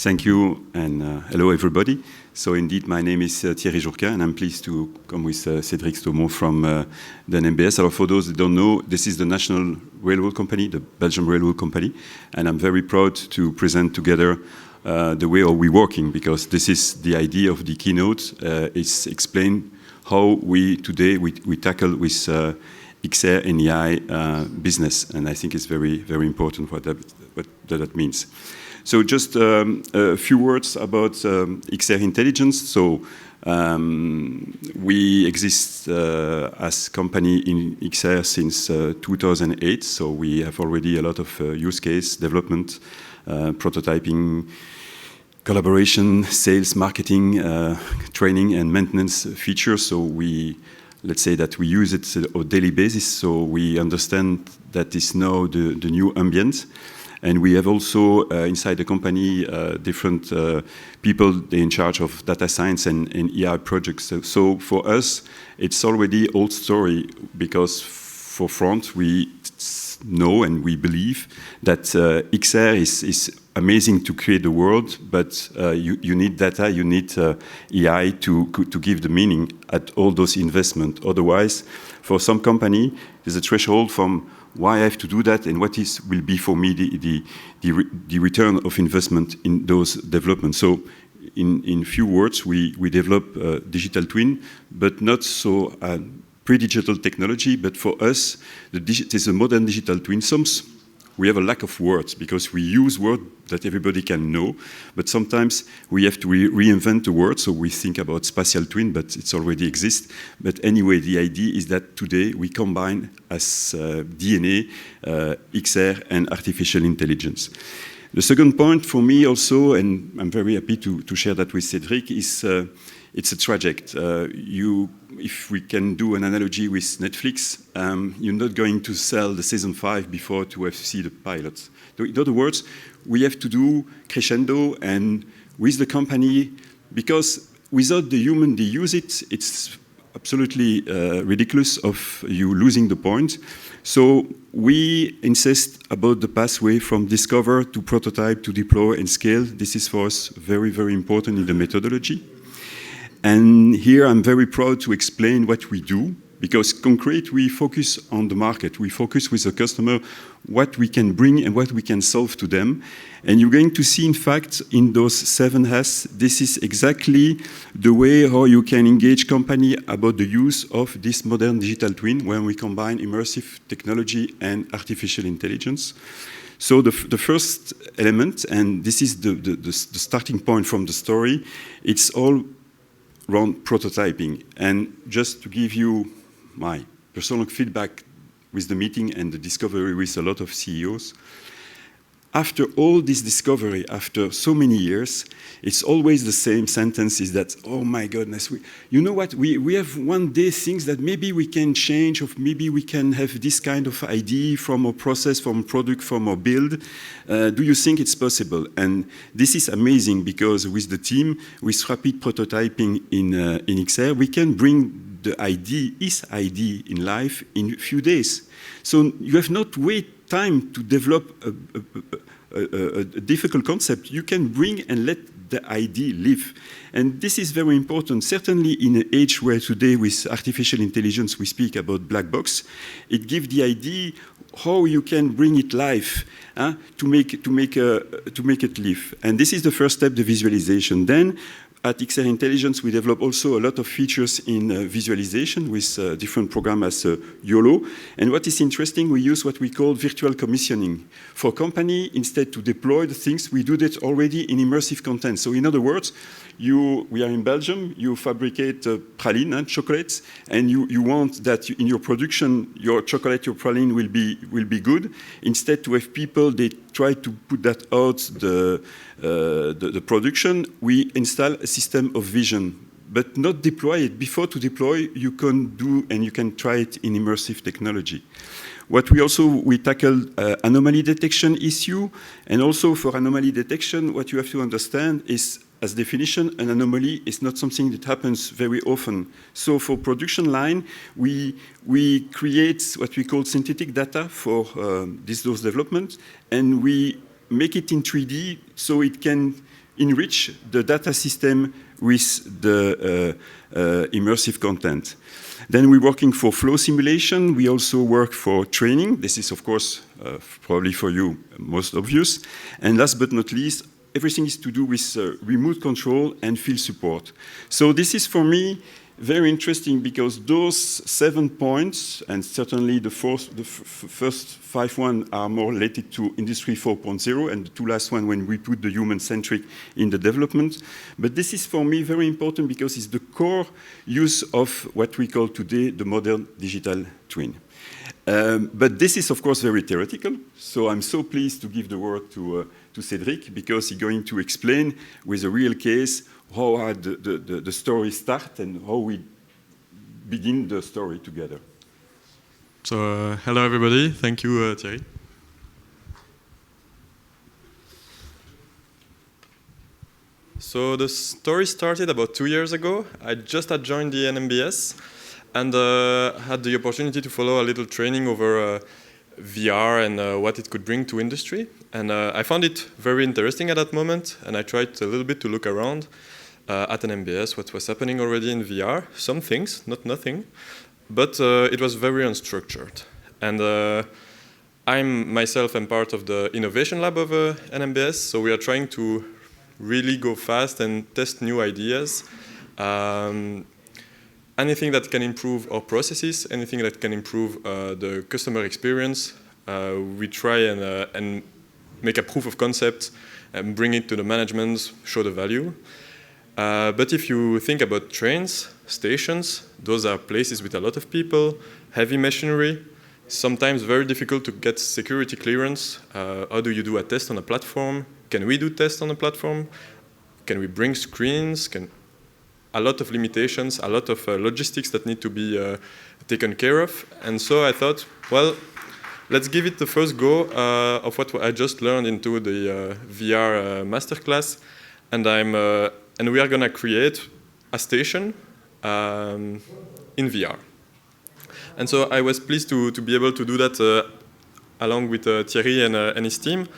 Thank you, and hello everybody. So indeed, my name is Thierry JOURQUIN, and I'm pleased to come with Cédric STAUMONT from the NMBS. So for those that don't know, this is the national railroad company, the Belgian railroad company, and I'm very proud to present together the way we're working, because this is the idea of the keynote. It's explain how we today we tackle with XR and AI business, and I think it's very, very important what that means. So just a few words about XRintelligence. So we exist as company in XR since 2008. So we have already a lot of use case development, prototyping, collaboration, sales, marketing, training, and maintenance features. So let's say that we use it on a daily basis. So we understand that is now the new ambient. And we have also inside the company different people in charge of data science and AI projects. So for us, it's already old story, because for front we know and we believe that XR is amazing to create the world, but you need data, you need AI to give the meaning at all those investments. Otherwise, for some company, there's a threshold from why I have to do that, and what will be for me the return of investment in those developments. So in few words, we develop a digital twin, but not so pre-digital technology, but for us, it is a modern digital twin. We have a lack of words, because we use words that everybody can know, but sometimes we have to reinvent the word, so we think about spatial twin, but it already exists. But anyway, the idea is that today we combine as DNA, XR, and artificial intelligence. The second point for me also, and I'm very happy to share that with Cédric, is it's a traject. If we can do an analogy with Netflix, you're not going to sell the season 5 before to see the pilots. In other words, we have to do crescendo and with the company, because without the human they use it, it's absolutely ridiculous of you losing the point. So we insist about the pathway from discover to prototype to deploy and scale. This is for us very, very important in the methodology. And here I'm very proud to explain what we do, because concrete, we focus on the market. We focus with the customer what we can bring and what we can solve to them. And you're going to see, in fact, in those 7 Has, this is exactly the way how you can engage company about the use of this modern digital twin, when we combine immersive technology and artificial intelligence. So the first element, and this is the starting point from the story, it's all around prototyping. And just to give you my personal feedback with the meeting and the discovery with a lot of CEOs, after all this discovery, after so many years, it's always the same sentence, is that, oh my goodness, you know what, we have one day things that maybe we can change, or maybe we can have this kind of idea from a process, from a product, from a build. Do you think it's possible? And this is amazing, because with the team, with rapid prototyping in XR, we can bring the idea, his idea in life in a few days. So you have not wait time to develop a difficult concept. You can bring and let the idea live. And this is very important, certainly in an age where today with artificial intelligence we speak about black box. It gives the idea how you can bring it live, to make it live. And this is the first step, the visualization. Then at XRintelligence, we develop also a lot of features in visualization with different programs as YOLO. And what is interesting, we use what we call virtual commissioning. For company, instead to deploy the things, we do that already in immersive content. So in other words, we are in Belgium, you fabricate praline and chocolates, and you want that in your production, your chocolate, your praline will be good. Instead to have people, they try to put that out the production, we install a system of vision, but not deploy it. Before to deploy, you can do and you can try it in immersive technology. What we tackle anomaly detection issue, and also for anomaly detection, what you have to understand is, as definition, an anomaly is not something that happens very often. So for production line, we create what we call synthetic data for those development, and we make it in 3D so it can enrich the data system with the immersive content. Then we're working for flow simulation. We also work for training. This is, of course, probably for you most obvious. And last but not least, everything is to do with remote control and field support. So this is, for me, very interesting because those 7 points, and certainly the first 5 ones are more related to Industry 4.0, and the 2 last ones when we put the human-centric in the development. But this is, for me, very important because it's the core use of what we call today the modern digital twin. But this is, of course, very theoretical. So I'm so pleased to give the word to Cédric because he's going to explain with a real case how the story starts and how we begin the story together. So, hello everybody. Thank you, Thierry. So the story started about 2 years ago. I just had joined the NMBS and had the opportunity to follow a little training over VR and what it could bring to industry. And I found it very interesting at that moment, and I tried a little bit to look around at NMBS, what was happening already in VR. Some things, not nothing, but it was very unstructured. And I'm part of the innovation lab of NMBS, so we are trying to really go fast and test new ideas. Anything that can improve our processes, anything that can improve the customer experience, we try and make a proof of concept and bring it to the management, show the value. But if you think about trains, stations, those are places with a lot of people, heavy machinery, sometimes very difficult to get security clearance. How do you do a test on a platform? Can we do tests on a platform? Can we bring screens? A lot of limitations, a lot of logistics that need to be taken care of. And so I thought, well, let's give it the first go of what I just learned into the VR masterclass. And we are going to create a station in VR. And so I was pleased to be able to do that along with Thierry and his team.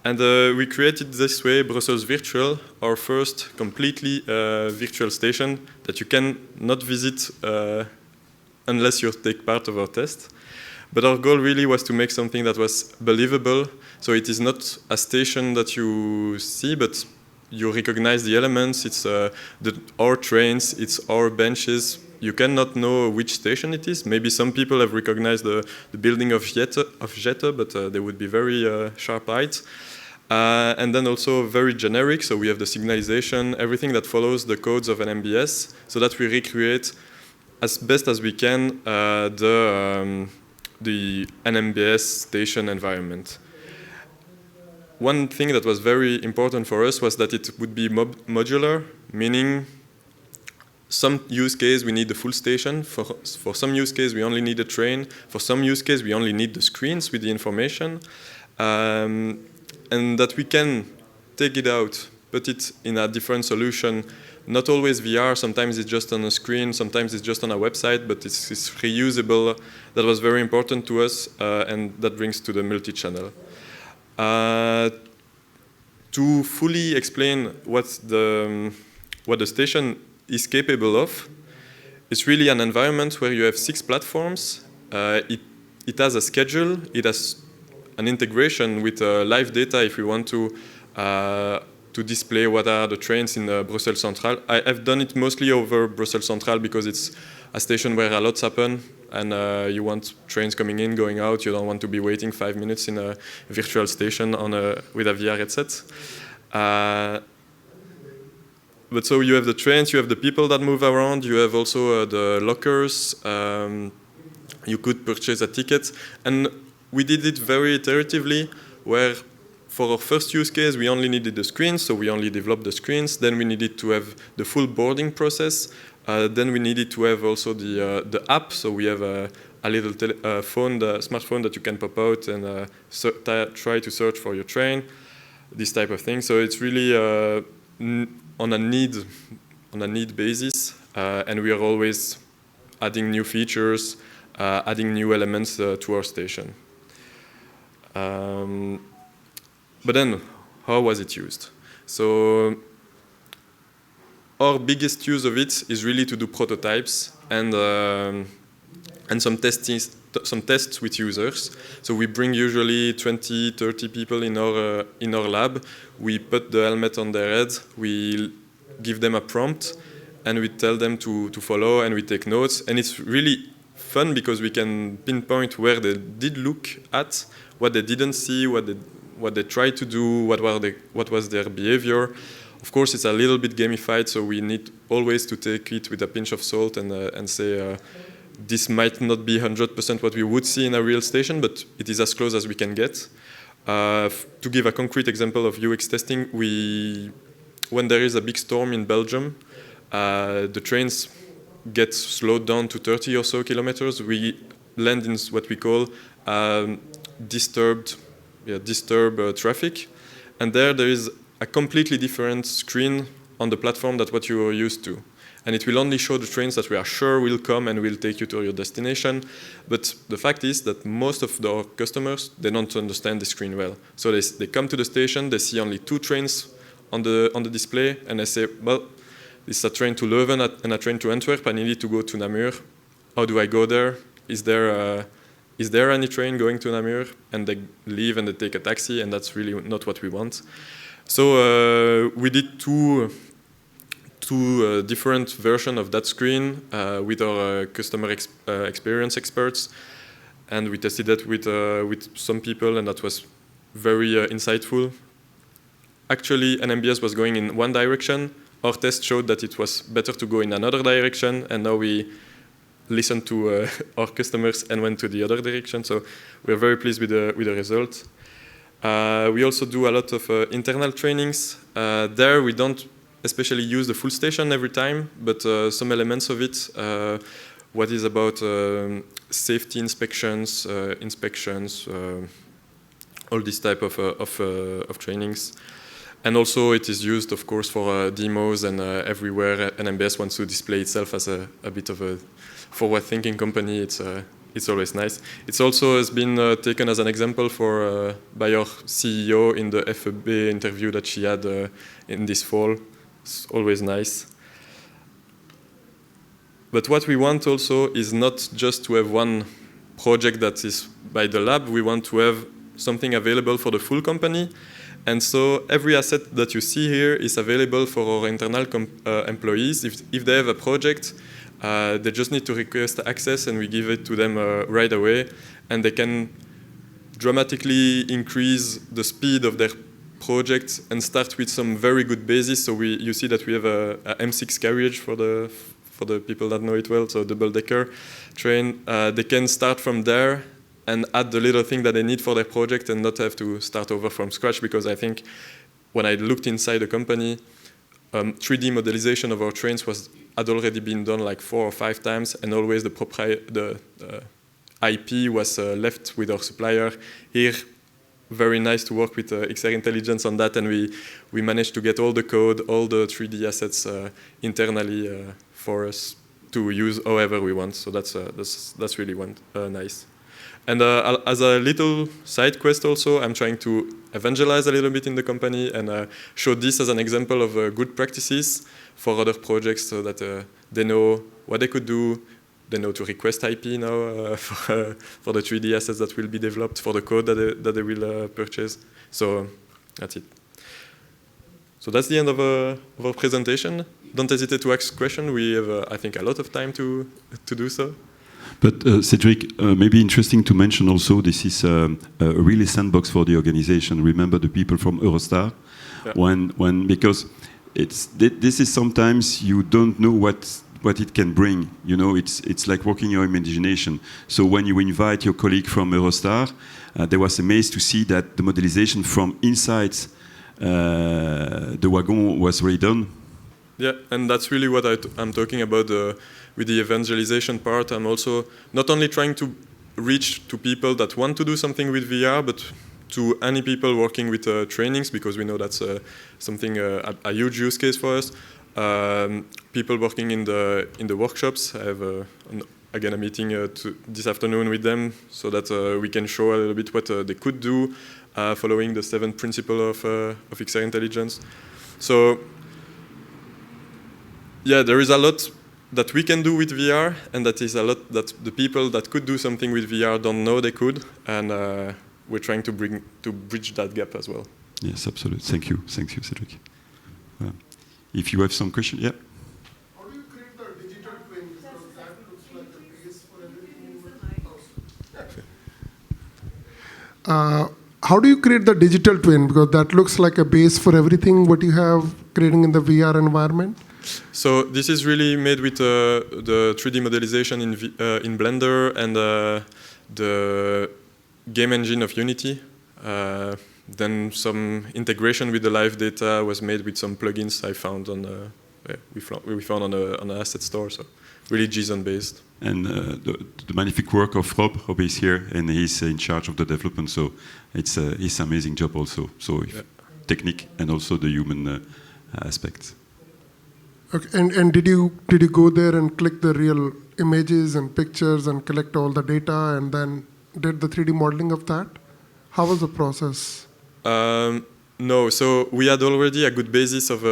And we created this way Brussels Virtual, our first completely virtual station that you can not visit unless you take part of our test. But our goal really was to make something that was believable. So it is not a station that you see, but you recognize the elements. It's our trains, it's our benches. You cannot know which station it is. Maybe some people have recognized the building of Jette, but they would be very sharp-eyed. And then also very generic, so we have the signalization, everything that follows the codes of NMBS, so that we recreate as best as we can the NMBS station environment. One thing that was very important for us was that it would be modular, meaning some use case we need the full station, for some use case we only need a train, for some use case we only need the screens with the information. And that we can take it out, put it in a different solution. Not always VR, sometimes it's just on a screen, sometimes it's just on a website, but it's reusable. That was very important to us, and that brings to the multi-channel. To fully explain what the station is capable of, it's really an environment where you have 6 platforms. It has a schedule, it has an integration with live data if we want to display what are the trains in Brussels Central. I've done it mostly over Brussels Central because it's a station where a lot happen and you want trains coming in, going out. You don't want to be waiting 5 minutes in a virtual station with a VR headset. But so you have the trains, you have the people that move around, you have also the lockers. You could purchase a ticket. And we did it very iteratively, where for our first use case, we only needed the screens, so we only developed the screens. Then we needed to have the full boarding process. Then we needed to have also the app, so we have a little smartphone that you can pop out and try to search for your train, this type of thing. So it's really on a need basis, and we are always adding new features, adding new elements to our station. But then, how was it used? So our biggest use of it is really to do prototypes and some tests with users. So we bring usually 20, 30 people in our lab. We put the helmet on their head. We give them a prompt, and we tell them to follow, and we take notes. And it's really fun because we can pinpoint where they did look at, what they didn't see, what they tried to do, what was their behavior. Of course, it's a little bit gamified, so we need always to take it with a pinch of salt and say this might not be 100% what we would see in a real station, but it is as close as we can get. To give a concrete example of UX testing, when there is a big storm in Belgium, the trains get slowed down to 30 or so kilometers. We land in what we call disturbed traffic, and there is a completely different screen on the platform than what you are used to. And it will only show the trains that we are sure will come and will take you to your destination. But the fact is that most of our customers, they don't understand the screen well. So they come to the station, they see only 2 trains on the display, and they say, well, this is a train to Leuven and a train to Antwerp, I need to go to Namur. How do I go there? Is there any train going to Namur? And they leave and they take a taxi, and that's really not what we want. So we did two different versions of that screen with our customer experience experts, and we tested that with some people, and that was very insightful. Actually, NMBS was going in one direction. Our test showed that it was better to go in another direction, and now we listened to our customers and went to the other direction. So we're very pleased with the result. We also do a lot of internal trainings. There we don't especially use the full station every time, but some elements of it. What is about safety inspections, all this type of trainings. And also it is used, of course, for demos, and everywhere NMBS wants to display itself as a bit of a forward-thinking company. It's always nice. It's also has been taken as an example by our CEO in the FEB interview that she had in this fall. It's always nice. But what we want also is not just to have one project that is by the lab. We want to have something available for the full company. And so every asset that you see here is available for our internal employees. If they have a project, they just need to request access, and we give it to them right away. And they can dramatically increase the speed of their project and start with some very good basis. So you see that we have a M6 carriage for the people that know it well, so double-decker train. They can start from there and add the little thing that they need for their project and not have to start over from scratch, because I think when I looked inside the company, 3D modelization of our trains had already been done like 4 or 5 times, and always the IP was left with our supplier. Here, very nice to work with XRintelligence on that, and we managed to get all the code, all the 3D assets internally for us to use however we want. So that's really nice. And as a little side quest also, I'm trying to evangelize a little bit in the company and show this as an example of good practices for other projects, so that they know what they could do. They know to request IP now for the 3D assets that will be developed, for the code that they will purchase. So that's it. So that's the end of our presentation. Don't hesitate to ask questions. We have, I think, a lot of time to do so. But Cédric, maybe interesting to mention also, this is a really sandbox for the organization. Remember the people from Eurostar, yeah. Because this is sometimes you don't know what it can bring. You know, it's like working your imagination. So when you invite your colleague from Eurostar, they was amazed to see that the modelization from inside the wagon was already done. Yeah, and that's really what I'm talking about with the evangelization part. I'm also not only trying to reach to people that want to do something with VR, but to any people working with trainings, because we know that's something a huge use case for us. People working in the workshops. I have again a meeting this afternoon with them, so that we can show a little bit what they could do, following the 7 principles of XRintelligence. So yeah, there is a lot that we can do with VR, and that is a lot that the people that could do something with VR don't know they could, and we're trying to bridge that gap as well. Yes, absolutely. Thank you, Cédric. If you have some question, yeah. How do you create the digital twin? Because that looks like a base for everything. How do you create the digital twin? Because that looks like a base for everything what you have creating in the VR environment. So this is really made with the 3D modelization in Blender and the game engine of Unity. Then some integration with the live data was made with some plugins I found on we found on an asset store. So really JSON based. And the magnific work of Rob. Rob is here, and he's in charge of the development. So it's his amazing job also. So technique and also the human aspects. Okay. And did you go there and click the real images and pictures and collect all the data and then did the 3D modeling of that? How was the process? No, so we had already a good basis of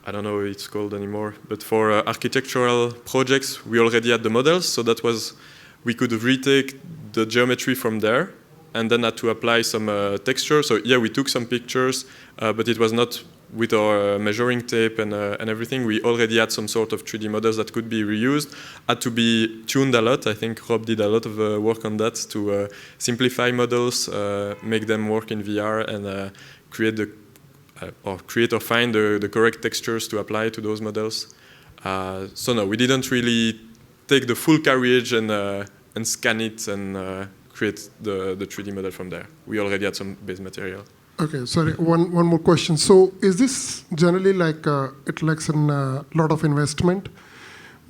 I don't know what it's called anymore, but for architectural projects, we already had the models, so that was, we could retake the geometry from there and then had to apply some texture. So yeah, we took some pictures, but it was not with our measuring tape and everything. We already had some sort of 3D models that could be reused, had to be tuned a lot. I think Rob did a lot of work on that to simplify models, make them work in VR, and create or find the correct textures to apply to those models. So no, we didn't really take the full carriage and scan it and create the 3D model from there. We already had some base material. Okay, sorry, one more question. So is this generally like, it lacks in a lot of investment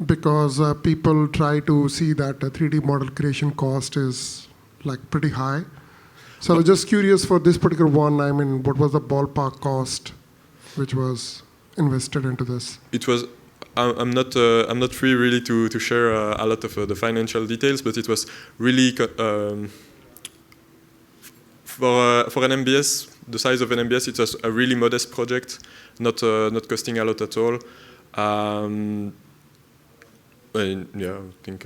because people try to see that a 3D model creation cost is like pretty high. So I was just curious for this particular one, I mean, what was the ballpark cost which was invested into this? It was, I'm not free really to share a lot of the financial details, but it was really, for an NMBS, the size of an NMBS, it was a really modest project, not costing a lot at all. Yeah, I think.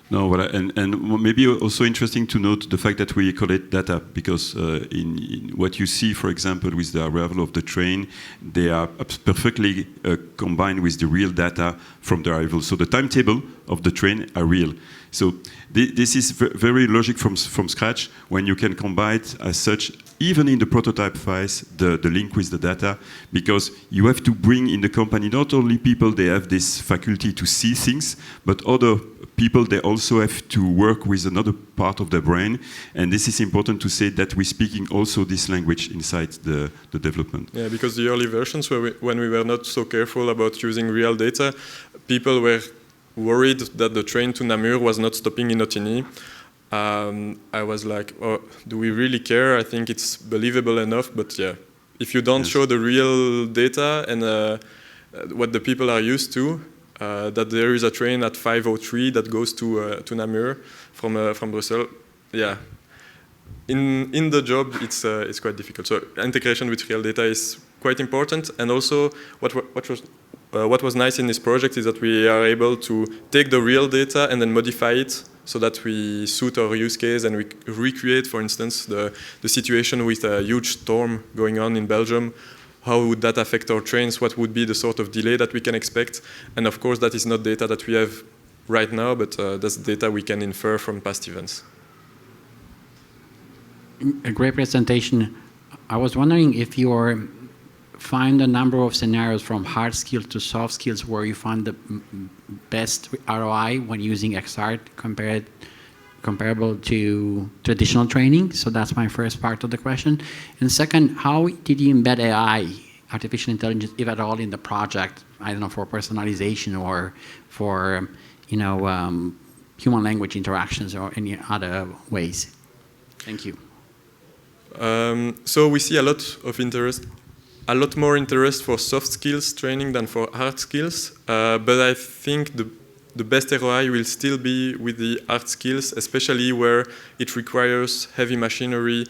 No, and maybe also interesting to note the fact that we collect data, because in what you see, for example, with the arrival of the train, they are perfectly combined with the real data from the arrival. So the timetable of the train are real. So this is very logic from scratch when you can combine as such, even in the prototype phase, the link with the data, because you have to bring in the company not only people, they have this faculty to see things, but other people, they also have to work with another part of their brain. And this is important to say that we're speaking also this language inside the development. Yeah, because the early versions, when we were not so careful about using real data, people were worried that the train to Namur was not stopping in Otigny. I was like, oh, do we really care? I think it's believable enough, but yeah, if you don't show the real data and what the people are used to, that there is a train at 5:03 that goes to Namur from Brussels, yeah. In the job, it's quite difficult. So integration with real data is quite important, and also what was nice in this project is that we are able to take the real data and then modify it so that we suit our use case, and we recreate, for instance, the situation with a huge storm going on in Belgium. How would that affect our trains? What would be the sort of delay that we can expect? And of course, that is not data that we have right now, but that's data we can infer from past events. A great presentation. I was wondering if you find a number of scenarios from hard skills to soft skills where you find the best ROI when using XR comparable to traditional training. So that's my first part of the question. And second, how did you embed AI, artificial intelligence, if at all, in the project? I don't know, for personalization or for human language interactions or any other ways. Thank you. So we see a lot more interest for soft skills training than for hard skills. But I think the best ROI will still be with the hard skills, especially where it requires heavy machinery,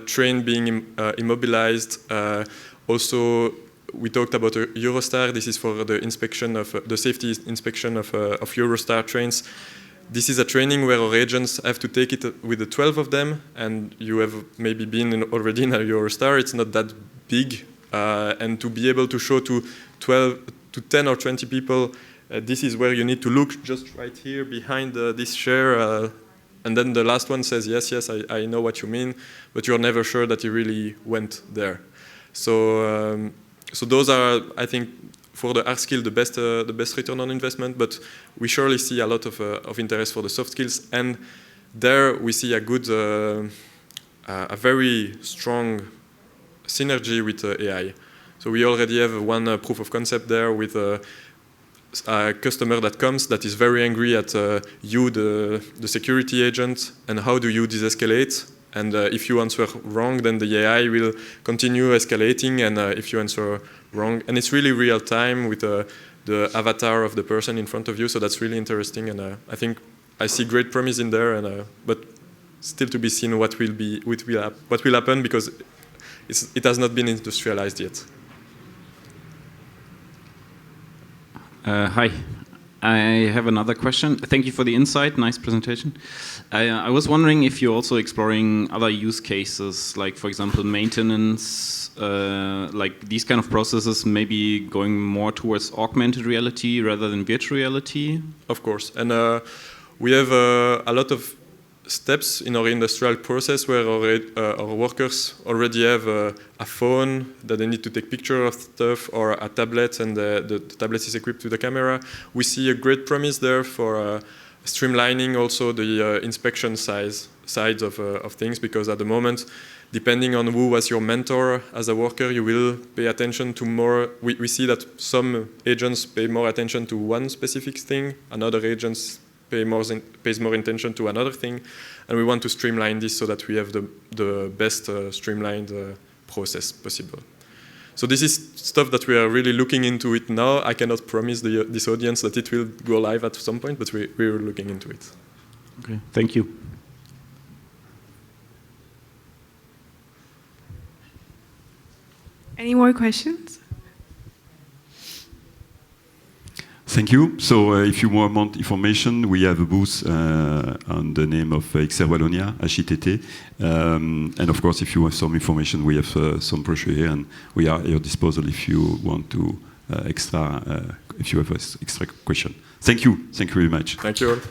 train being immobilized. Also, we talked about Eurostar. This is for the inspection of the safety inspection of Eurostar trains. This is a training where our agents have to take it with the 12 of them, and you have maybe been already in a Eurostar. It's not that big, and to be able to show to 10 or 20 people, this is where you need to look, just right here behind this chair, and then the last one says, yes, I know what you mean, but you're never sure that you really went there. So those are, I think, for the hard skill, the best return on investment, but we surely see a lot of interest for the soft skills, and there we see a good, a very strong synergy with AI. So we already have one proof of concept there with a customer that comes that is very angry at you, the security agent, and how do you de-escalate? And if you answer wrong, then the AI will continue escalating, and if you answer wrong, and it's really real time with the avatar of the person in front of you, so that's really interesting, and I think I see great promise in there, and but still to be seen what will happen, because it has not been industrialized yet. Hi. I have another question. Thank you for the insight. Nice presentation. I was wondering if you're also exploring other use cases, like, for example, maintenance, like these kind of processes, maybe going more towards augmented reality rather than virtual reality? Of course. And we have a lot of steps in our industrial process where our workers already have a phone that they need to take picture of stuff, or a tablet, and the tablet is equipped with a camera. We see a great promise there for streamlining also the inspection sides of things, because at the moment, depending on who was your mentor as a worker, you will pay attention to more. We see that some agents pay more attention to one specific thing, another agents pays more attention to another thing, and we want to streamline this so that we have the best streamlined process possible. So this is stuff that we are really looking into it now. I cannot promise this audience that it will go live at some point, but we're looking into it. Okay, thank you. Any more questions? Thank you. So if you want information, we have a booth on the name of XR Wallonia, HITT. And of course, if you want some information, we have some brochure here, and we are at your disposal if you want to if you have an extra question. Thank you. Thank you very much. Thank you all.